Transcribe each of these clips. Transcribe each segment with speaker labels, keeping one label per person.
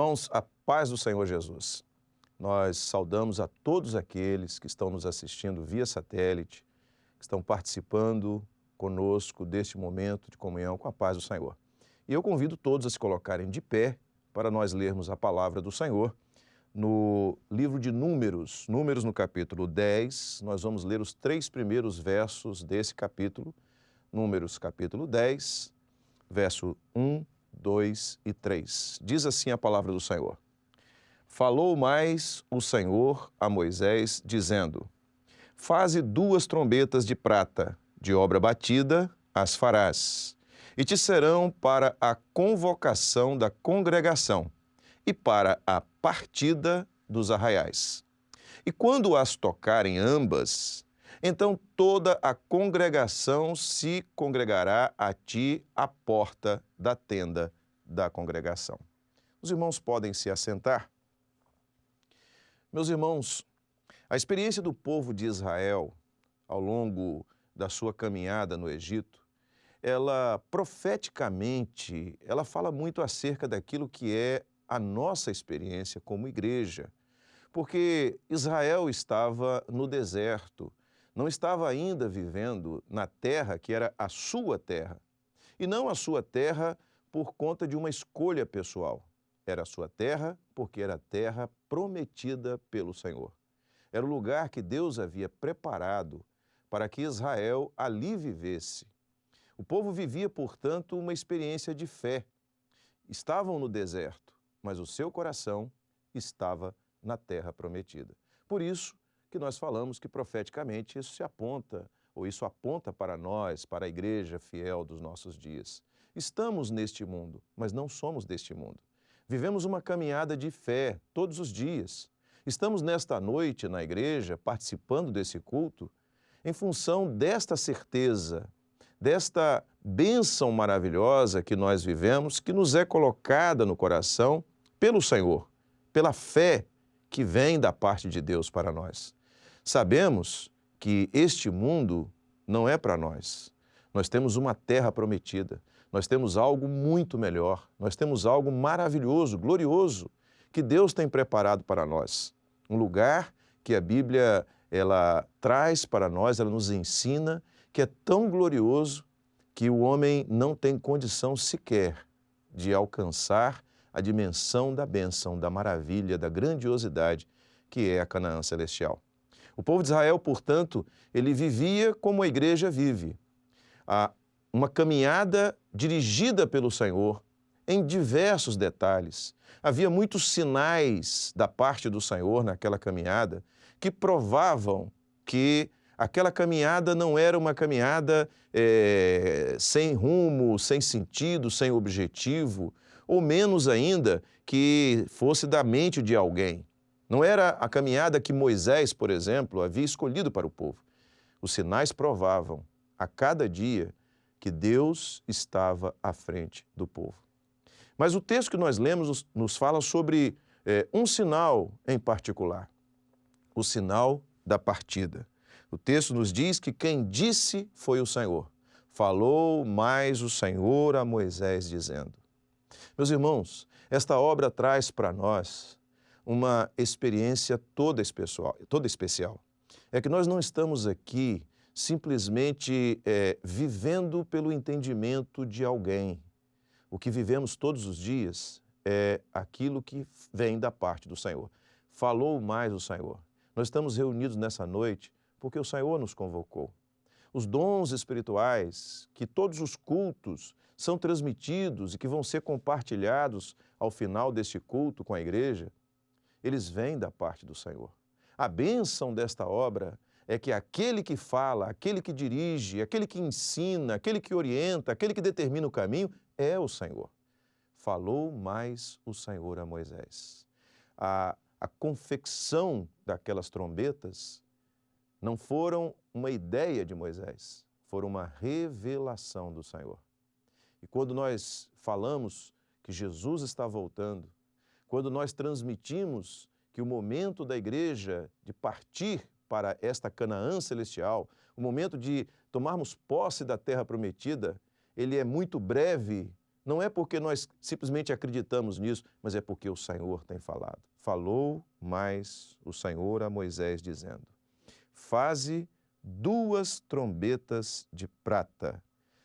Speaker 1: Irmãos, a paz do Senhor Jesus. Nós saudamos a todos aqueles que estão nos assistindo via satélite, que estão participando conosco deste momento de comunhão com a paz do Senhor. E eu convido todos a se colocarem de pé para nós lermos a palavra do Senhor no livro de Números, Números no capítulo 10, nós vamos ler os 3 primeiros versos desse capítulo, Números capítulo 10, verso 1, 2 e 3. Diz assim a palavra do Senhor. Falou mais o Senhor a Moisés, dizendo: Faze 2 trombetas de prata, de obra batida as farás, e te serão para a convocação da congregação e para a partida dos arraiais. E quando as tocarem ambas, então toda a congregação se congregará a ti à porta da tenda da congregação. Os irmãos podem se assentar. Meus irmãos, a experiência do povo de Israel ao longo da sua caminhada no Egito, ela profeticamente, ela fala muito acerca daquilo que é a nossa experiência como igreja. Porque Israel estava no deserto, não estava ainda vivendo na terra que era a sua terra. E não a sua terra por conta de uma escolha pessoal. Era a sua terra porque era a terra prometida pelo Senhor. Era o lugar que Deus havia preparado para que Israel ali vivesse. O povo vivia, portanto, uma experiência de fé. Estavam no deserto, mas o seu coração estava na terra prometida. Por isso que nós falamos que profeticamente isso se aponta, ou isso aponta para nós, para a igreja fiel dos nossos dias. Estamos neste mundo, mas não somos deste mundo. Vivemos uma caminhada de fé todos os dias. Estamos nesta noite na igreja, participando desse culto, em função desta certeza, desta bênção maravilhosa que nós vivemos, que nos é colocada no coração pelo Senhor, pela fé que vem da parte de Deus para nós. Sabemos que este mundo não é para nós. Nós temos uma terra prometida, nós temos algo muito melhor, nós temos algo maravilhoso, glorioso, que Deus tem preparado para nós. Um lugar que a Bíblia ela traz para nós, ela nos ensina, que é tão glorioso que o homem não tem condição sequer de alcançar a dimensão da bênção, da maravilha, da grandiosidade que é a Canaã celestial. O povo de Israel, portanto, ele vivia como a igreja vive, uma caminhada dirigida pelo Senhor em diversos detalhes. Havia muitos sinais da parte do Senhor naquela caminhada que provavam que aquela caminhada não era uma caminhada sem rumo, sem sentido, sem objetivo, ou menos ainda que fosse da mente de alguém. Não era a caminhada que Moisés, por exemplo, havia escolhido para o povo. Os sinais provavam a cada dia que Deus estava à frente do povo. Mas o texto que nós lemos nos fala sobre um sinal em particular, o sinal da partida. O texto nos diz que quem disse foi o Senhor. Falou mais o Senhor a Moisés, dizendo. Meus irmãos, esta obra traz para nós uma experiência toda especial. É que nós não estamos aqui simplesmente vivendo pelo entendimento de alguém. O que vivemos todos os dias é aquilo que vem da parte do Senhor. Falou mais o Senhor. Nós estamos reunidos nessa noite porque o Senhor nos convocou. Os dons espirituais, que todos os cultos são transmitidos e que vão ser compartilhados ao final deste culto com a igreja, eles vêm da parte do Senhor. A bênção desta obra é que aquele que fala, aquele que dirige, aquele que ensina, aquele que orienta, aquele que determina o caminho, é o Senhor. Falou mais o Senhor a Moisés. A confecção daquelas trombetas não foram uma ideia de Moisés, foram uma revelação do Senhor. E quando nós falamos que Jesus está voltando, quando nós transmitimos que o momento da igreja de partir para esta Canaã celestial, o momento de tomarmos posse da terra prometida, ele é muito breve, não é porque nós simplesmente acreditamos nisso, mas é porque o Senhor tem falado. Falou mais o Senhor a Moisés, dizendo: faze 2 trombetas de prata,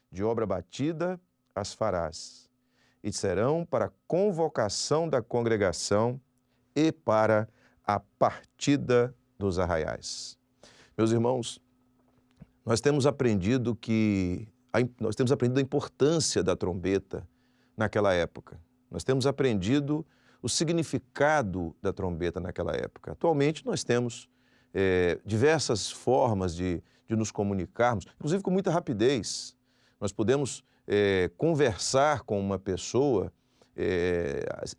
Speaker 1: de obra batida as farás, e serão para a convocação da congregação e para a partida dos arraiais. Meus irmãos, nós temos aprendido a importância da trombeta naquela época. Nós temos aprendido o significado da trombeta naquela época. Atualmente nós temos diversas formas de nos comunicarmos, inclusive com muita rapidez. Nós podemos conversar com uma pessoa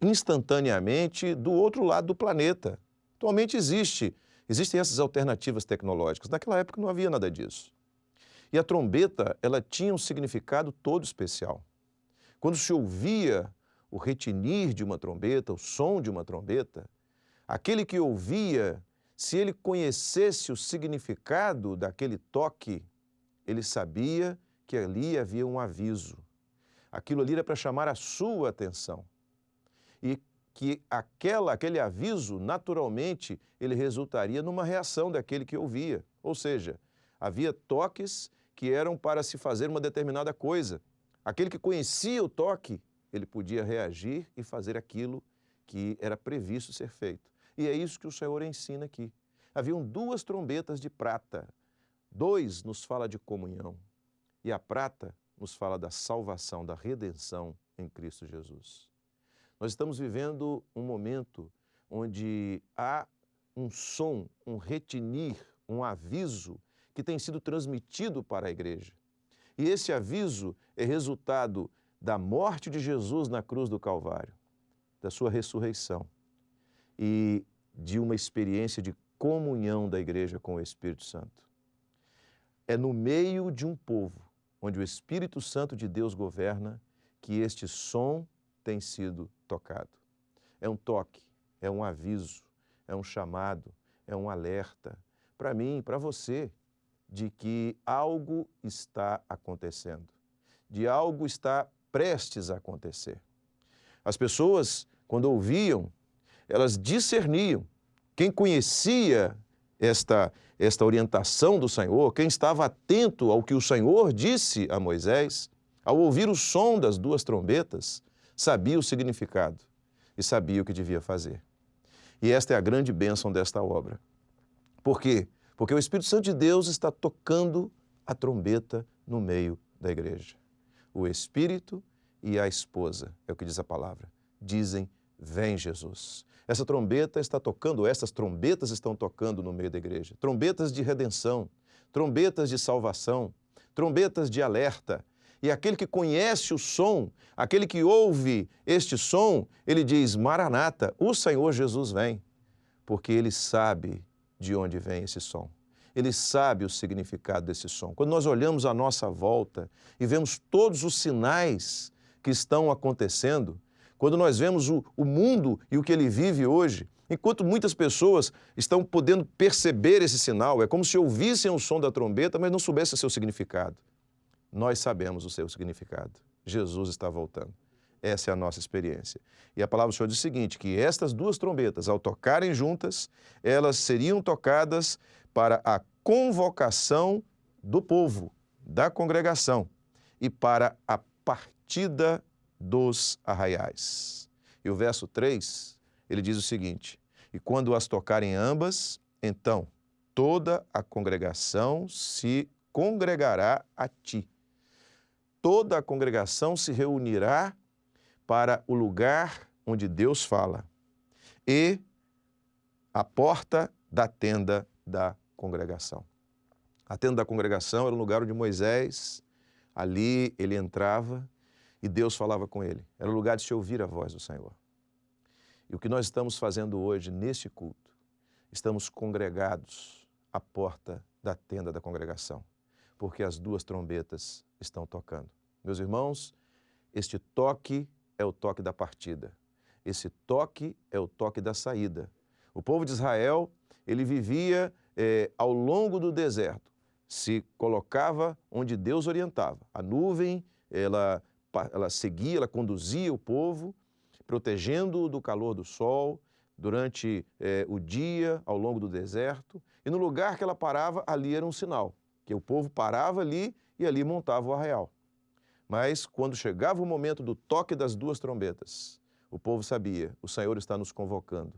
Speaker 1: instantaneamente do outro lado do planeta. Atualmente existem essas alternativas tecnológicas. Naquela época não havia nada disso. E a trombeta, ela tinha um significado todo especial. Quando se ouvia o retinir de uma trombeta, o som de uma trombeta, aquele que ouvia, se ele conhecesse o significado daquele toque, ele sabia que ali havia um aviso. Aquilo ali era para chamar a sua atenção. E que aquele aviso, naturalmente, ele resultaria numa reação daquele que ouvia. Ou seja, havia toques que eram para se fazer uma determinada coisa. Aquele que conhecia o toque, ele podia reagir e fazer aquilo que era previsto ser feito. E é isso que o Senhor ensina aqui. Haviam 2 trombetas de prata. 2 nos fala de comunhão. E a prata nos fala da salvação, da redenção em Cristo Jesus. Nós estamos vivendo um momento onde há um som, um retinir, um aviso que tem sido transmitido para a igreja. E esse aviso é resultado da morte de Jesus na cruz do Calvário, da sua ressurreição e de uma experiência de comunhão da igreja com o Espírito Santo. É no meio de um povo onde o Espírito Santo de Deus governa que este som tem sido tocado. É um toque, é um aviso, é um chamado, é um alerta para mim, para você, de que algo está acontecendo, de algo está prestes a acontecer. As pessoas, quando ouviam, elas discerniam. Quem conhecia esta orientação do Senhor, quem estava atento ao que o Senhor disse a Moisés, ao ouvir o som das 2 trombetas, sabia o significado e sabia o que devia fazer. E esta é a grande bênção desta obra. Por quê? Porque o Espírito Santo de Deus está tocando a trombeta no meio da igreja. O Espírito e a esposa, é o que diz a palavra, dizem: vem Jesus. Essa trombeta está tocando, essas trombetas estão tocando no meio da igreja. Trombetas de redenção, trombetas de salvação, trombetas de alerta. E aquele que conhece o som, aquele que ouve este som, ele diz: Maranata, o Senhor Jesus vem, porque ele sabe de onde vem esse som. Ele sabe o significado desse som. Quando nós olhamos à nossa volta e vemos todos os sinais que estão acontecendo, quando nós vemos o mundo e o que ele vive hoje, enquanto muitas pessoas estão podendo perceber esse sinal, é como se ouvissem o som da trombeta, mas não soubessem o seu significado. Nós sabemos o seu significado. Jesus está voltando. Essa é a nossa experiência. E a palavra do Senhor diz o seguinte, que estas 2 trombetas, ao tocarem juntas, elas seriam tocadas para a convocação do povo, da congregação, e para a partida dos arraiais. E o verso 3, ele diz o seguinte, e quando as tocarem ambas, então toda a congregação se congregará a ti. Toda a congregação se reunirá para o lugar onde Deus fala e a porta da tenda da congregação. A tenda da congregação era o lugar onde Moisés, ali ele entrava e Deus falava com ele. Era o lugar de se ouvir a voz do Senhor. E o que nós estamos fazendo hoje neste culto, estamos congregados à porta da tenda da congregação, porque as 2 trombetas estão tocando. Meus irmãos, este toque é o toque da partida. Esse toque é o toque da saída. O povo de Israel, ele vivia ao longo do deserto, se colocava onde Deus orientava. A nuvem, ela ela seguia, ela conduzia o povo, protegendo-o do calor do sol, durante o dia, ao longo do deserto, e no lugar que ela parava, ali era um sinal, que o povo parava ali e ali montava o arraial. Mas quando chegava o momento do toque das duas trombetas, o povo sabia, o Senhor está nos convocando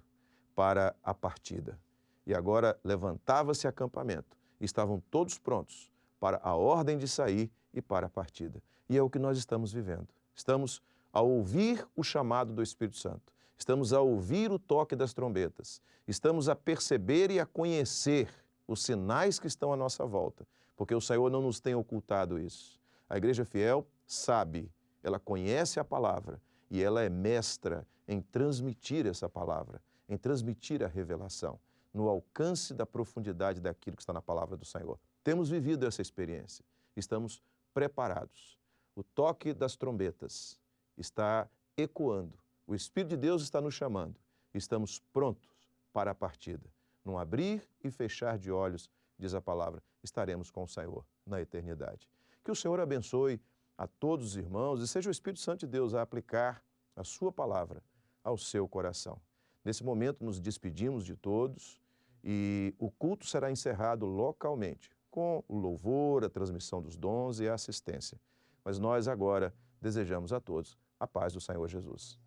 Speaker 1: para a partida. E agora levantava-se acampamento, e estavam todos prontos para a ordem de sair e para a partida. E é o que nós estamos vivendo. Estamos a ouvir o chamado do Espírito Santo, estamos a ouvir o toque das trombetas, estamos a perceber e a conhecer os sinais que estão à nossa volta, porque o Senhor não nos tem ocultado isso. A Igreja Fiel sabe, ela conhece a palavra e ela é mestra em transmitir essa palavra, em transmitir a revelação, no alcance da profundidade daquilo que está na palavra do Senhor. Temos vivido essa experiência, estamos preparados. O toque das trombetas está ecoando, o Espírito de Deus está nos chamando, estamos prontos para a partida. Num abrir e fechar de olhos, diz a palavra, estaremos com o Senhor na eternidade. Que o Senhor abençoe a todos os irmãos e seja o Espírito Santo de Deus a aplicar a sua palavra ao seu coração. Nesse momento nos despedimos de todos e o culto será encerrado localmente, com o louvor, a transmissão dos dons e a assistência. Mas nós agora desejamos a todos a paz do Senhor Jesus.